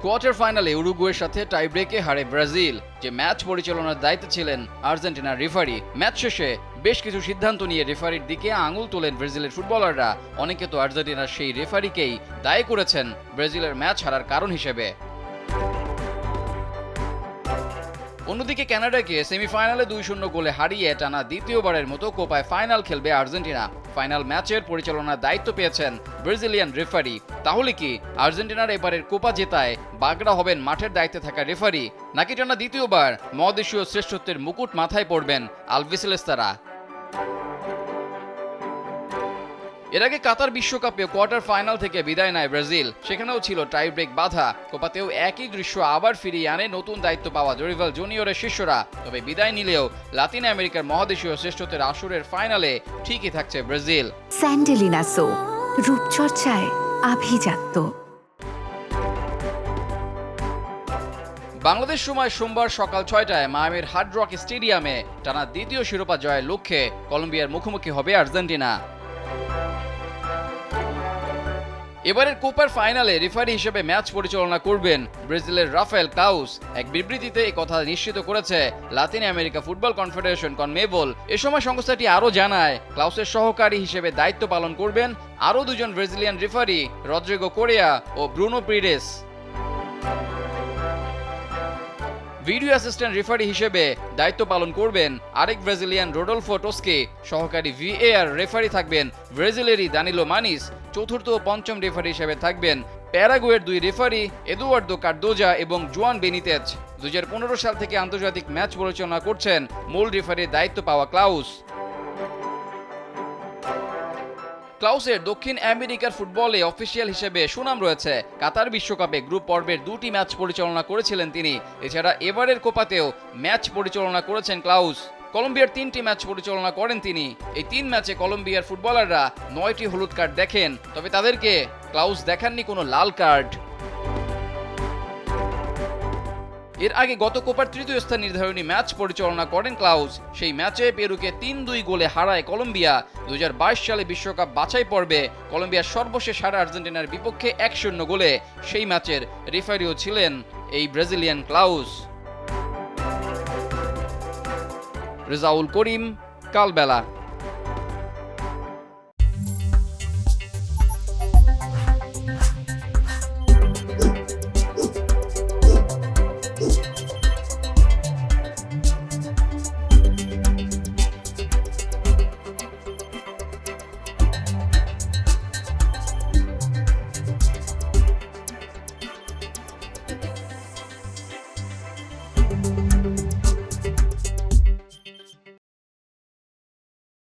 Quarter ফাইনালে উরুগুয়ের সাথে টাই ব্রেকে হারে ব্রাজিল। যে ম্যাচ পরিচালনার দায়িত্বে ছিলেন আর্জেন্টিনার রেফারি, ম্যাচ শেষে বেশ কিছু সিদ্ধান্ত নিয়ে রেফারির দিকে আঙুল তোলেন ব্রাজিলের ফুটবলাররা। অনেকে তো আর্জেন্টিনার সেই রেফারিকেই দায়ী করেছেন ব্রাজিলের ম্যাচ হারার কারণ হিসেবে। অন্যদিকে কানাডাকে সেমিফাইনালে 2-0 গোলে হারিয়ে টানা দ্বিতীয়বারের মতো কোপায় ফাইনাল খেলবে আর্জেন্টিনা। ফাইনাল ম্যাচের পরিচালনার দায়িত্ব পেয়েছেন ব্রাজিলিয়ান রেফারি। তাহলে কি আর্জেন্টিনার এবারের কোপা জেতায় বাগড়া হবেন মাঠের দায়িত্বে থাকা রেফারি, নাকি টানা দ্বিতীয়বার মহাদেশীয় শ্রেষ্ঠত্বের মুকুট মাথায় পড়বেন আলবিসেলেস্তারা? এর আগে কাতার বিশ্বকাপে কোয়ার্টার ফাইনাল থেকে বিদায় নেয় ব্রাজিল। সেখানেও ছিল টাই ব্রেক বাধা। কোপাতেও একই দৃশ্য আবার ফিরিয়ে আনে নতুন দায়িত্ব পাওয়া জরিভাল জুনিয়রের শিষ্যরা। তবে বিদায় নিলেও লাতিন আমেরিকার মহাদেশীয় শ্রেষ্ঠত্বের আসরের ফাইনালে ঠিকই থাকছে ব্রাজিল। স্যান্ডেলিনা সো, রূপচর্চায় আভিজাত্য। বাংলাদেশ সময় সোমবার সকাল 6টায় মায়ামির হার্ড রক স্টেডিয়ামে টানা দ্বিতীয় শিরোপা জয়ের লক্ষ্যে কলম্বিয়ার মুখোমুখি হবে আর্জেন্টিনা। এবারের কোপার ফাইনালে রেফারি হিসেবে ম্যাচ পরিচালনা করবেন ব্রাজিলের রাফায়েল ক্লাউস। এক বিবৃতিতে এই কথা নিশ্চিত করেছে Latin America football confederation CONMEBOL. এ সময় সংস্থাটি আরও জানায়, ক্লাউসের সহকারী হিসেবে দায়িত্ব পালন করবেন আরও দুজন ব্রাজিলিয়ান রেফারি, রদ্রিগো কোরেয়া ও Bruno Pires. Video assistant referee হিসেবে দায়িত্ব পালন করবেন আরেক ব্রাজিলিয়ান রোডলফো টস্কে। সহকারী ভিএআর রেফারি থাকবেন ব্রাজিলেরই দানিলো মানিস। চতুর্থ ও পঞ্চম রেফারি হিসেবে থাকবেন প্যারাগুয়ের দুই রেফারি এদুয়ার্দো কার্দোজা এবং জুয়ান বেনিতেজ। 2015 সাল থেকে আন্তর্জাতিক ম্যাচ পরিচালনা করছেন মূল রেফারির দায়িত্ব পাওয়া ক্লাউস। ক্লাউসের দক্ষিণ আমেরিকার ফুটবলে অফিসিয়াল হিসেবে সুনাম রয়েছে। কাতার বিশ্বকাপে গ্রুপ পর্বের 2টি ম্যাচ পরিচালনা করেছিলেন তিনি। এছাড়া এবারের কোপাতেও ম্যাচ পরিচালনা করেছেন ক্লাউস। কলম্বিয়ার 3টি ম্যাচ পরিচালনা করেন তিনি। এই 3 ম্যাচে কলম্বিয়ার ফুটবলাররা 9টি হলুদ কার্ড দেখেন, তবে তাদেরকে ক্লাউস দেখাননি কোনো লাল কার্ড। এর আগে গত কোপার তৃতীয় স্থান নির্ধারণী ম্যাচ পরিচালনা করেন ক্লাউস। সেই ম্যাচে পেরুকে 3-2 গোলে হারায় কলম্বিয়া। 2022 সালে বিশ্বকাপ বাছাই পর্বে কলম্বিয়ার সর্বশেষ হারা আর্জেন্টিনার বিপক্ষে 1-0 গোলে সেই ম্যাচের রেফারিও ছিলেন এই ব্রাজিলিয়ান ক্লাউস। রেজাউল করিম, কালবেলা।